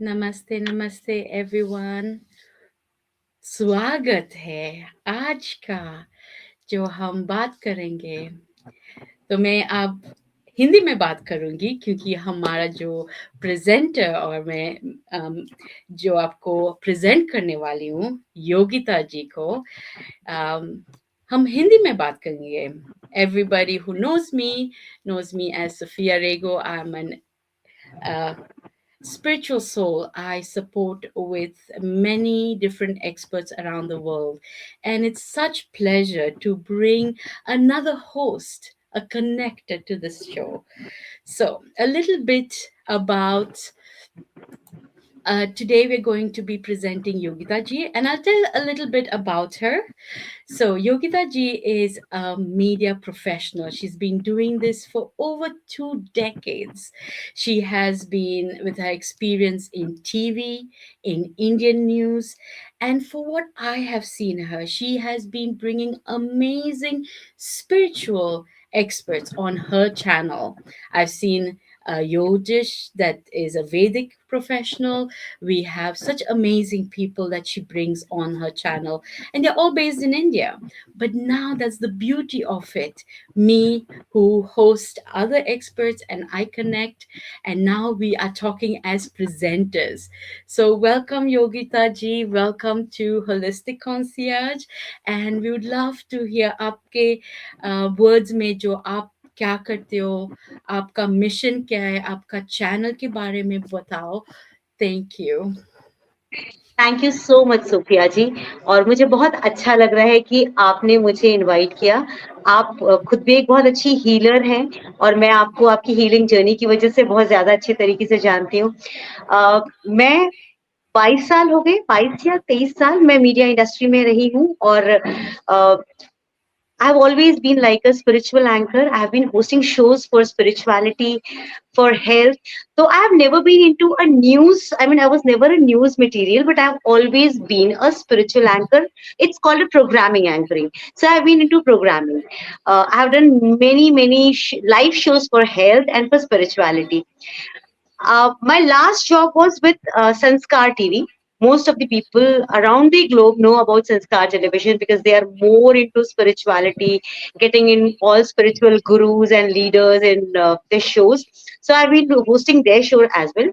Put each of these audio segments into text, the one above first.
नमस्ते नमस्ते एवरीवन। स्वागत है आज का जो हम बात करेंगे। तो मैं अब हिंदी में बात करूंगी क्योंकि हमारा जो प्रेजेंटर और मैं जो आपको प्रेजेंट करने वाली हूँ योगिता जी को हम हिंदी में बात करेंगे। Everybody who knows me as Sophia Rego. I'm an spiritual soul. I support with many different experts around the world. And it's such pleasure to bring another host, a connector to this show. So, a little bit about today we're going to be presenting Yogita ji, and I'll tell a little bit about her. So, Yogita ji is a media professional. She's been doing this for over 2 decades. She has been with her experience in TV, in Indian news, and for what I have seen her, she has been bringing amazing spiritual experts on her channel. I've seen Yogish, that is a Vedic professional. We have such amazing people that she brings on her channel, and they're all based in India. But now that's the beauty of it. Me, who host other experts, and I connect, and now we are talking as presenters. So, welcome, Yogita ji. Welcome to Holistic Concierge, and we would love to hear आपके words में जो आप क्या करते हो, आपका mission क्या है, आपका चैनल के बारे में बताओ. Thank you. Thank you so much Sophia ji. और मुझे बहुत अच्छा लग रहा है कि आपने मुझे इनवाइट किया। आप खुद भी एक बहुत अच्छी हीलर हैं और मैं आपको आपकी हीलिंग जर्नी की वजह से बहुत ज्यादा अच्छे तरीके से जानती हूँ। मैं 22 साल हो गए, 22 या 23 साल मैं मीडिया इंडस्ट्री में रही हूँ और I've always been like a spiritual anchor. I have been hosting shows for spirituality, for health. So I have never been into a news. I mean, I was never a news material, but I've always been a spiritual anchor. It's called a programming anchoring. So I've been into programming. I have done many live shows for health and for spirituality. My last job was with Sanskar TV. Most of the people around the globe know about Sanskar television because they are more into spirituality, getting in all spiritual gurus and leaders in their shows. So I've been hosting their show as well,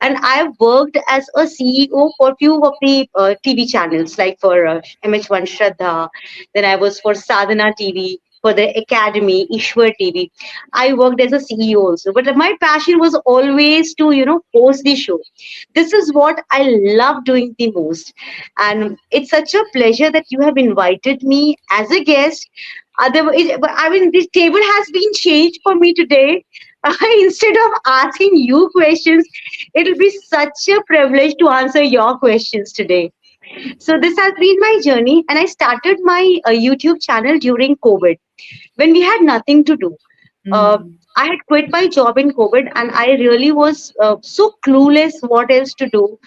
and I've worked as a CEO for few of the TV channels, like for MH1 Shraddha. Then I was for Sadhna TV, for the Academy, Ishwar TV. I worked as a CEO also, but my passion was always to host the show. This is what I love doing the most, and it's such a pleasure that you have invited me as a guest. Otherwise, I mean, this table has been changed for me today. Instead of asking you questions, it'll be such a privilege to answer your questions today. So this has been my journey, and I started my YouTube channel during COVID when we had nothing to do. Uh, I had quit my job in COVID, and I really was so clueless what else to do.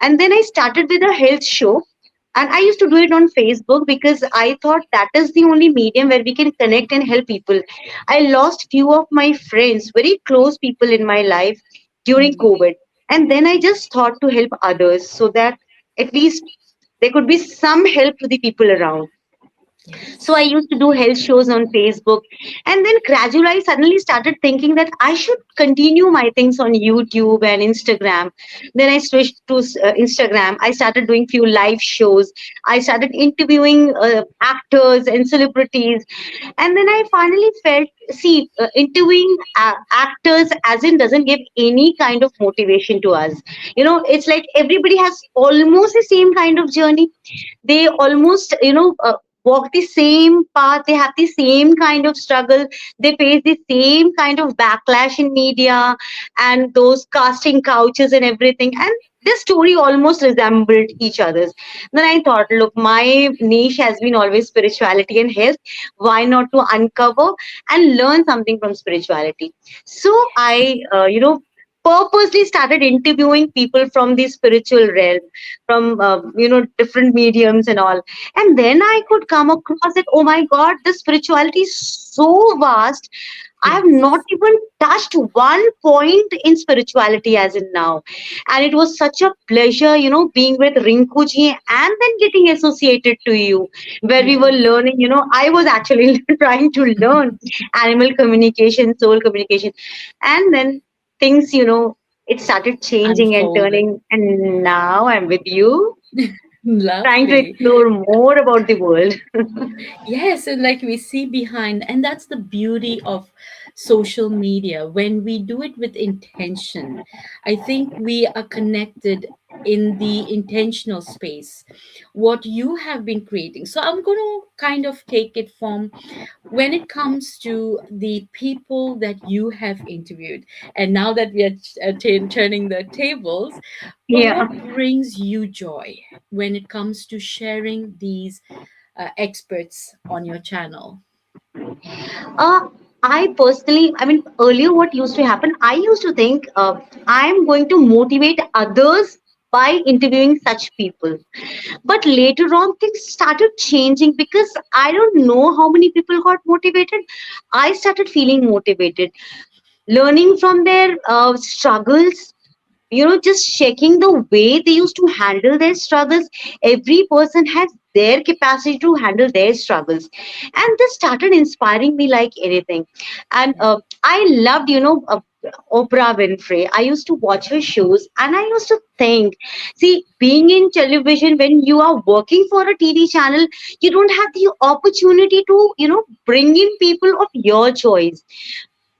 And then I started with a health show, and I used to do it on Facebook because I thought that is the only medium where we can connect and help people. I lost few of my friends, very close people in my life during COVID, and then I just thought to help others so that at least there could be some help to the people around. So I used to do health shows on Facebook. And then gradually I suddenly started thinking that I should continue my things on YouTube and Instagram. Then I switched to Instagram. I started doing few live shows. I started interviewing actors and celebrities. And then I finally felt, see, interviewing actors as in doesn't give any kind of motivation to us. It's like everybody has almost the same kind of journey. They almost walk the same path, they have the same kind of struggle, they face the same kind of backlash in media and those casting couches and everything, and this story almost resembled each other's. Then I thought, look, my niche has been always spirituality and health. Why not to uncover and learn something from spirituality? So I purposely started interviewing people from the spiritual realm, from different mediums and all. And then I could come across that, oh my god, the spirituality is so vast. I have not Yes. even touched one point in spirituality as in now. And it was such a pleasure, being with Rinku ji and then getting associated to you, where we were Yes. learning, I was actually trying to learn animal communication, soul communication. And then things, it started changing and Unfolded. turning. And now I'm with you, trying to Lovely. explore more about the world. Yes, and like we see behind, and that's the beauty of social media. When we do it with intention, I think we are connected in the intentional space, what you have been creating. So I'm going to kind of take it from when it comes to the people that you have interviewed. And now that we are turning the tables, Yeah. what brings you joy when it comes to sharing these experts on your channel? Uh, I personally, earlier what used to happen, I used to think I'm going to motivate others by interviewing such people. But later on, things started changing because I don't know how many people got motivated. I started feeling motivated, learning from their struggles, just checking the way they used to handle their struggles. Every person has their capacity to handle their struggles, and this started inspiring me like anything. And I loved, Oprah Winfrey. I used to watch her shows and I used to think, see, being in television, when you are working for a TV channel, you don't have the opportunity to, bring in people of your choice.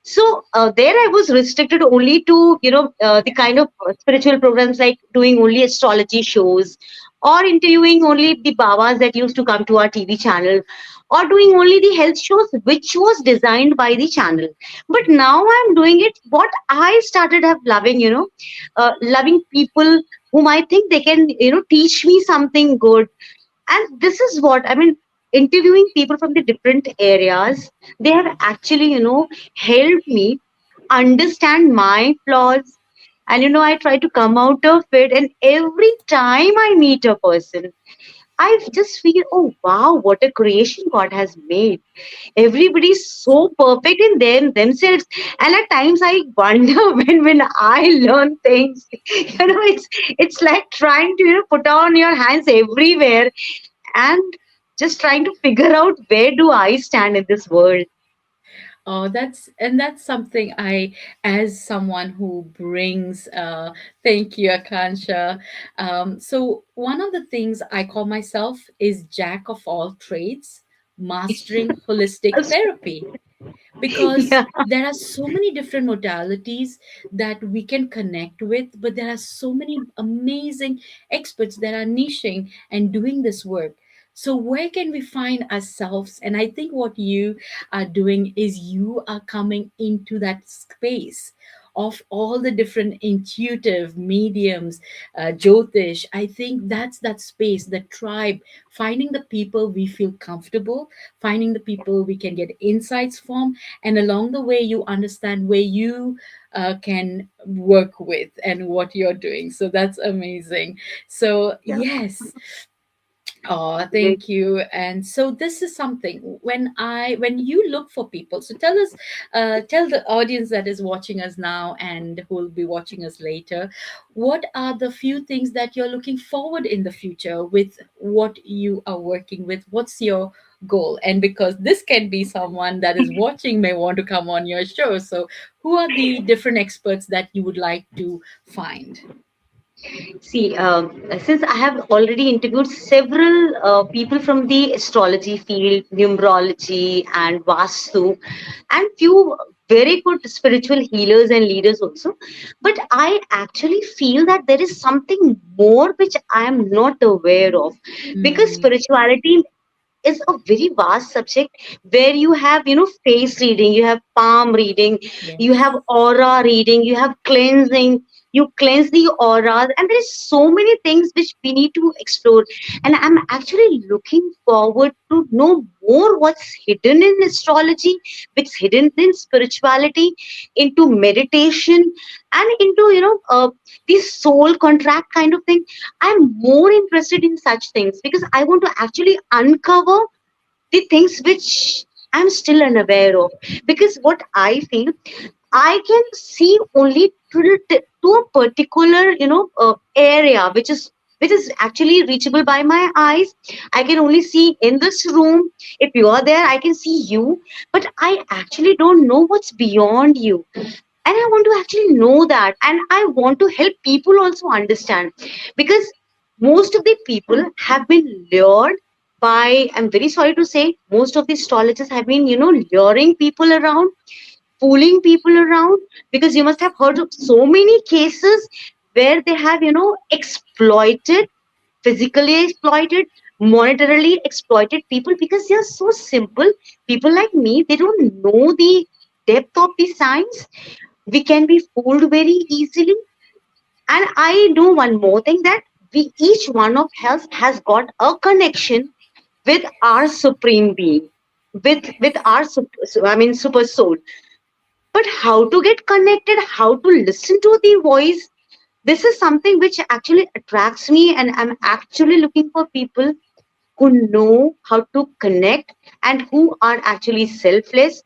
So there I was restricted only to, the kind of spiritual programs like doing only astrology shows or interviewing only the Babas that used to come to our TV channel or doing only the health shows which was designed by the channel. But now I'm doing it what I started have loving, loving people whom I think they can, teach me something good. And this is what I mean, interviewing people from the different areas, they have actually, helped me understand my flaws. And I try to come out of it, and every time I meet a person, I just feel, oh wow, what a creation God has made. Everybody's so perfect in themselves. And at times I wonder, when I learn things, it's like trying to, put on your hands everywhere and just trying to figure out where do I stand in this world. Oh, that's something I, as someone who brings, thank you, Akansha. So one of the things I call myself is Jack of all trades, mastering holistic therapy, because Yeah, there are so many different modalities that we can connect with, but there are so many amazing experts that are niching and doing this work. So where can we find ourselves? And I think what you are doing is you are coming into that space of all the different intuitive mediums, jyotish. I think that's that space, the tribe, finding the people we feel comfortable, finding the people we can get insights from, and along the way you understand where you can work with and what you're doing. So that's amazing. So yeah. yes. Oh, Great. thank you. And so this is something when you look for people. So tell us, tell the audience that is watching us now and who will be watching us later, what are the few things that you're looking forward in the future with what you are working with? What's your goal? And because this can be someone that is watching may want to come on your show. So who are the different experts that you would like to find? See, since I have already interviewed several people from the astrology field, numerology, and Vastu, and few very good spiritual healers and leaders also, but I actually feel that there is something more which I am not aware of, because Mm, spirituality is a very vast subject where you have, face reading, you have palm reading, you yes. have aura reading, you have cleansing, you cleanse the auras, and there is so many things which we need to explore. And I'm actually looking forward to know more what's hidden in astrology, what's hidden in spirituality, into meditation, and into, the soul contract kind of thing. I'm more interested in such things because I want to actually uncover the things which I'm still unaware of. Because what I feel, I can see only to a particular, area which is actually reachable by my eyes. I can only see in this room. If you are there, I can see you, but I actually don't know what's beyond you. And I want to actually know that, and I want to help people also understand, because most of the people have been lured by, I'm very sorry to say, most of the astrologers have been, luring people around, fooling people around, because you must have heard of so many cases where they have, exploited, physically exploited, monetarily exploited people, because they are so simple. People like me, they don't know the depth of the science. We can be fooled very easily. And I know one more thing, that we, each one of us has got a connection with our supreme being, with our super soul. But how to get connected, how to listen to the voice, this is something which actually attracts me, and I'm actually looking for people who know how to connect, and who are actually selfless,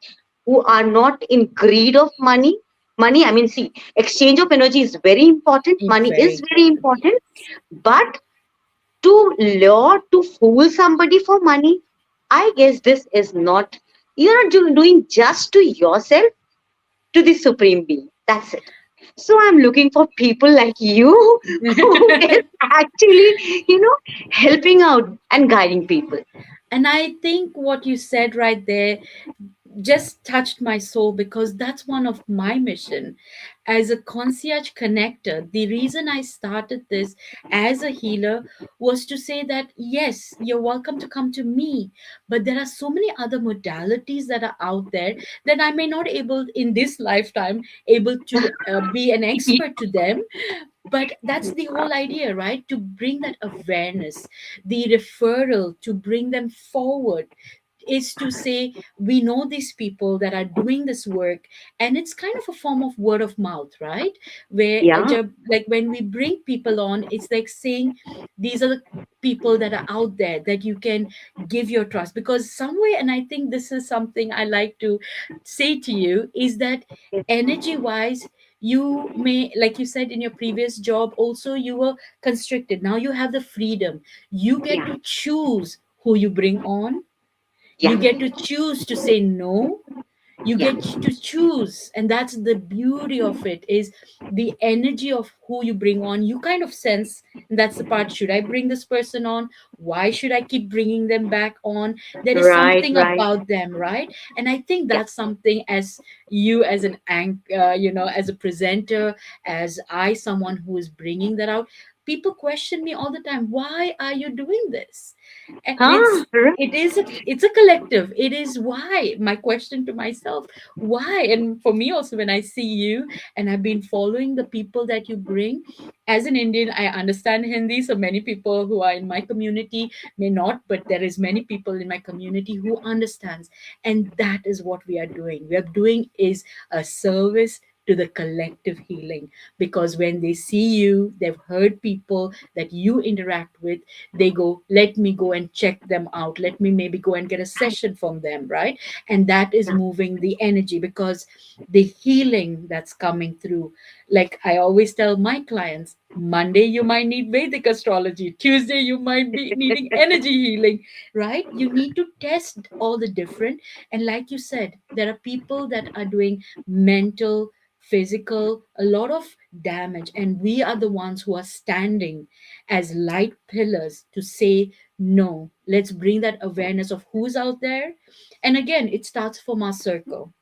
who are not in greed of money. Money, I mean, see, exchange of energy is very important. Money Very is very important. important. But to lure, to fool somebody for money, I guess this is not, you're not doing just to yourself, to the supreme being. That's it. So I'm looking for people like you who is actually, helping out and guiding people. And I think what you said right there just touched my soul, because that's one of my mission as a concierge connector. The reason I started this as a healer was to say that yes, you're welcome to come to me, but there are so many other modalities that are out there that I may not able in this lifetime able to be an expert to them. But that's the whole idea, right? To bring that awareness, the referral, to bring them forward, is to say we know these people that are doing this work. And it's kind of a form of word of mouth, right? Where Yeah. like when we bring people on, it's like saying these are the people that are out there that you can give your trust. Because some way, and I think this is something I like to say to you, is that energy wise, you may, like you said, in your previous job also you were constricted. Now you have the freedom, you get Yeah. to choose who you bring on, Yeah. you get to choose to say no, you Yeah. get to choose. And that's the beauty of it, is the energy of who you bring on, you kind of sense. And that's the part, should I bring this person on, why should I keep bringing them back on? There is Right, something right. about them, right? And I think Yeah. that's something, as you as an as a presenter, as I someone who is bringing that out, people question me all the time, why are you doing this? And Ah, right. it's a collective. It is why, my question to myself, why? And for me also, when I see you, and I've been following the people that you bring. As an Indian, I understand Hindi, so many people who are in my community may not, but there is many people in my community who understands. And that is what we are doing. We are doing is a service to the collective healing. Because when they see you, they've heard people that you interact with, they go, let me go and check them out, let me maybe go and get a session from them, right? And that is Yeah. moving the energy, because the healing that's coming through, like I always tell my clients, Monday you might need Vedic astrology, Tuesday you might be needing energy healing, right? You need to test all the different. And like you said, there are people that are doing mental, physical, a lot of damage, and we are the ones who are standing as light pillars to say no. Let's bring that awareness of who's out there. And again, it starts from our circle,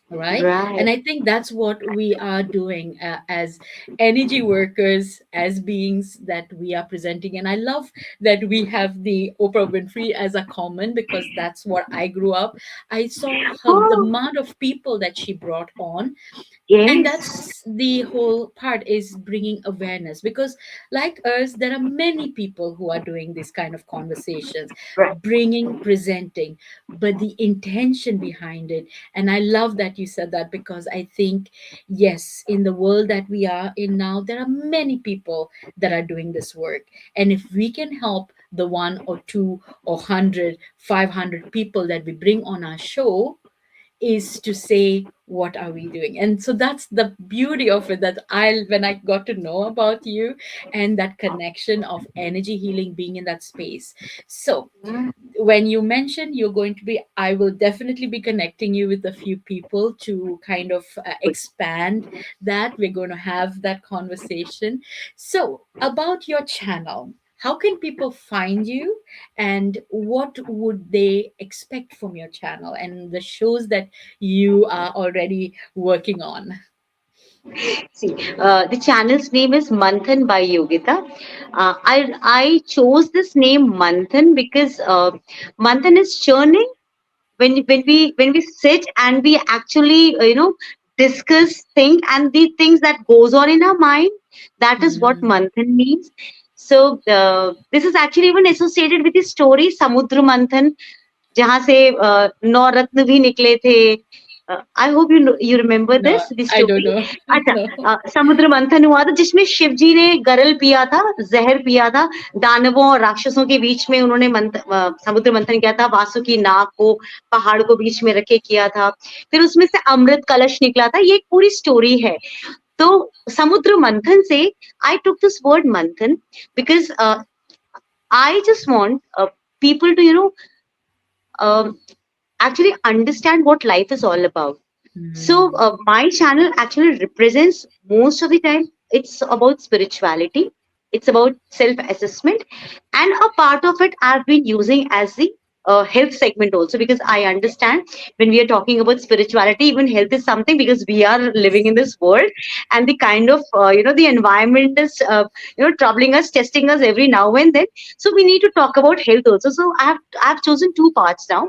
right? Right. And I think that's what we are doing, as energy workers, as beings that we are presenting. And I love that we have the Oprah Winfrey as a common, because that's what I grew up. I saw her, the Oh, amount of people that she brought on. And yes. that's the whole part, is bringing awareness. Because like us, there are many people who are doing this kind of conversations, Right. bringing, presenting, but the intention behind it. And I love that you said that, because I think, yes, in the world that we are in now, there are many people that are doing this work. And if we can help the one or two or 100, 500 people that we bring on our show is to say what are we doing. And so that's the beauty of it, that I when I got to know about you and that connection of energy healing being in that space. So when you mentioned you're going to be, I will definitely be connecting you with a few people to kind of expand that. We're going to have that conversation. So about your channel, how can people find you, and what would they expect from your channel and the shows that you are already working on? See, the channel's name is Manthan by Yogita. I chose this name Manthan because Manthan is churning. When we sit and we actually discuss, think, and the things that goes on in our mind, that is what Mm. Manthan means. So this is actually even associated with the story Samudra Manthan, जहाँ से नौ रत्न भी निकले थे. I hope you remember No, this I don't story. know. अच्छा, No. समुद्र मंथन हुआ था जिसमें शिव जी ने गरल पिया था, जहर पिया था. दानवों और राक्षसों के बीच में उन्होंने समुद्र मंथन किया था. वासुकी नाग को पहाड़ को बीच में रखे किया था. फिर उसमें से अमृत कलश निकला था. ये एक पूरी स्टोरी है. तो समुद्र मंथन से आई टुक दिस वर्ड मंथन because I just want people to um, actually understand what life is all about. So Mm. my channel actually represents most of the time it's about spirituality, it's about self-assessment, and a part of it I've been using as the health segment also, because I understand when we are talking about spirituality, even health is something, because we are living in this world, and the kind of the environment is troubling us, testing us every now and then. So we need to talk about health also. So I've chosen two parts now.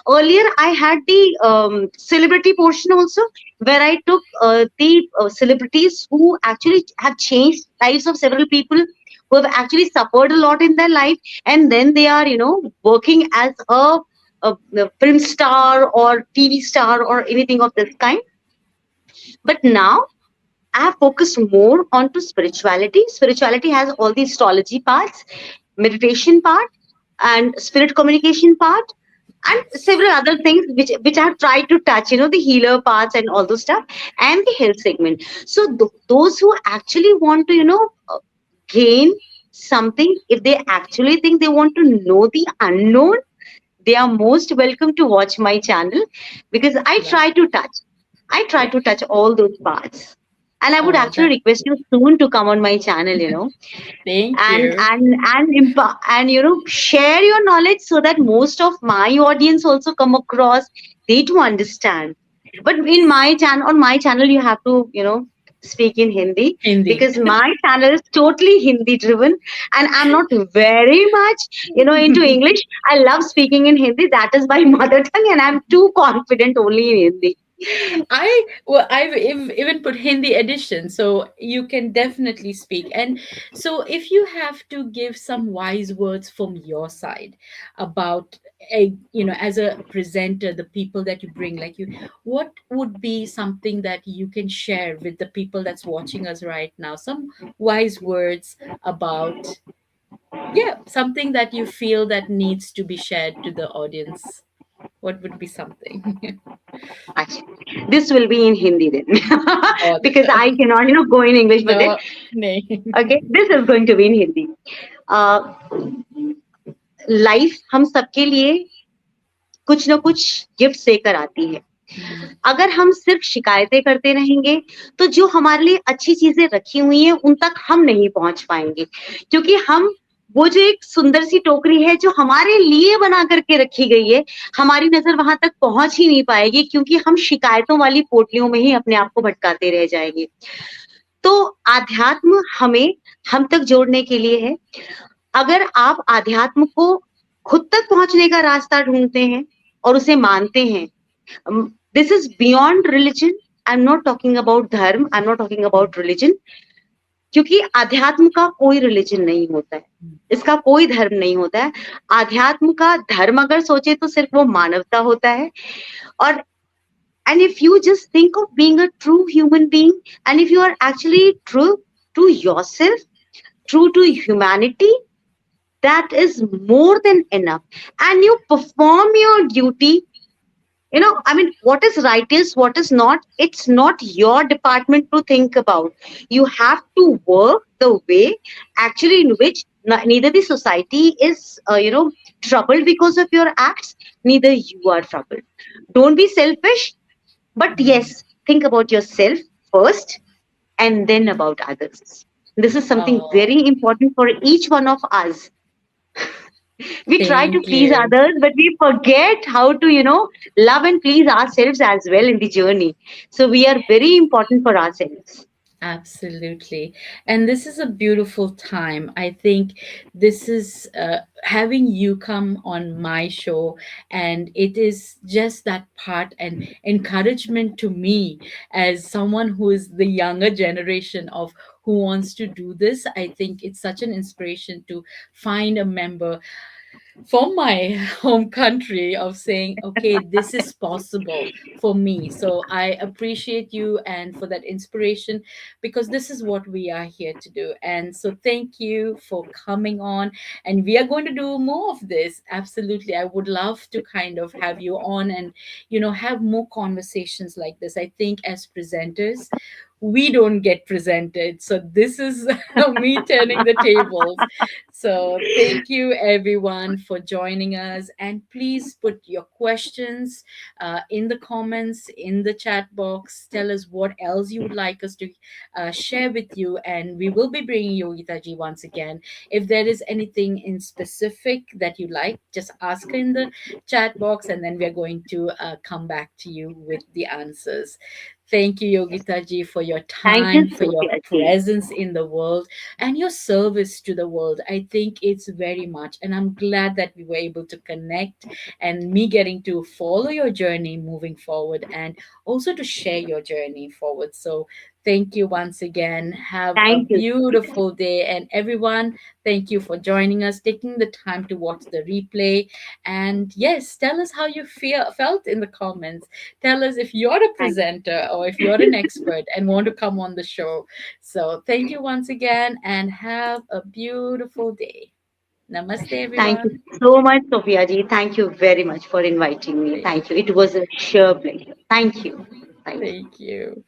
Earlier I had the celebrity portion also, where I took the celebrities who actually have changed lives of several people, who have actually suffered a lot in their life, and then they are working as a film star or TV star or anything of this kind. But now I have focused more onto spirituality. Spirituality has all the astrology parts, meditation part, and spirit communication part, and several other things which I've tried to touch, the healer parts and all those stuff, and the health segment. So those who actually want to, gain something, if they actually think they want to know the unknown, they are most welcome to watch my channel, because Wow. I try to touch all those parts. And I would Oh, actually that. request you soon to come on my channel, Thank and you. share your knowledge, so that most of my audience also come across, they to understand. But in my channel, on my channel, you have to speak in Hindi, Hindi. because my channel is totally Hindi driven, and I'm not very much into English. I love speaking in Hindi, that is my mother tongue, and I'm too confident only in Hindi. I've even put Hindi edition, so you can definitely speak. And so, if you have to give some wise words from your side about as a presenter, the people that you bring, like you, what would be something that you can share with the people that's watching us right now? Some wise words about, yeah, something that you feel that needs to be shared to the audience. What would be something? Actually, this will be in Hindi then, Oh, because I cannot go in English with it. no, name. Okay, this is going to be in Hindi. uh, life हम सबके लिए कुछ ना कुछ gift देकर आती है. Mm, अगर हम सिर्फ शिकायतें करते रहेंगे, तो जो हमारे लिए अच्छी चीजें रखी हुई हैं उन तक हम नहीं पहुंच पाएंगे, क्योंकि हम वो जो एक सुंदर सी टोकरी है जो हमारे लिए बना करके रखी गई है, हमारी नजर वहां तक पहुंच ही नहीं पाएगी, क्योंकि हम शिकायतों वाली पोटलियों में ही अपने आप को भटकाते रह जाएंगे. तो आध्यात्म हमें हम तक जोड़ने के लिए है. अगर आप आध्यात्म को खुद तक पहुंचने का रास्ता ढूंढते हैं और उसे मानते हैं, this is beyond religion. I am not talking about dharma, I am not talking mm, about religion, क्योंकि अध्यात्म का कोई रिलीजन नहीं होता है, mm. इसका कोई धर्म नहीं होता है. आध्यात्म का धर्म अगर सोचे तो सिर्फ वो मानवता होता है. और and if you just think of being a true human being, and if you are actually true to yourself, true to humanity, that is more than enough. And you perform your duty. I mean, what is right is what is not, it's not your department to think about. You have to work the way actually in which neither the society is troubled because of your acts, neither you are troubled. Don't be selfish, but Mhm. yes, think about yourself first and then about others. This is something Oh, very important for each one of us. We try to thank please you. others, but we forget how to, love and please ourselves as well in the journey. So we are very important for ourselves. Absolutely. And this is a beautiful time. I think this is having you come on my show, and it is just that part and encouragement to me as someone who is the younger generation of who wants to do this. I think it's such an inspiration to find a member from my home country of saying, okay, this is possible for me. So I appreciate you and for that inspiration, because this is what we are here to do. And so thank you for coming on. And we are going to do more of this. Absolutely. I would love to kind of have you on and, have more conversations like this. I think as presenters, we don't get presented. So this is me turning the tables. So, thank you everyone for joining us. And please put your questions in the comments, in the chat box. Tell us what else you would like us to share with you. And we will be bringing Yogita ji once again. If there is anything in specific that you like, just ask in the chat box, and then we're going to come back to you with the answers. Thank you, Yogita ji, for your Thank you, time, for your Sophia ji. presence in the world and your service to the world. I think it's very much, and I'm glad that we were able to connect and me getting to follow your journey moving forward and also to share your journey forward. So, thank you once again. Have a Thank you, Sophia ji. beautiful day, and everyone, thank you for joining us, taking the time to watch the replay. And yes, tell us how you felt in the comments. Tell us if you're a Thank presenter or if you're an expert and want to come on the show. So thank you once again and have a beautiful day. Namaste, Thank you everyone. so much, Sophia ji. Thank you very much for inviting me. Thank Thank you. It was a sheer pleasure. Thank you. Thank you. thank you.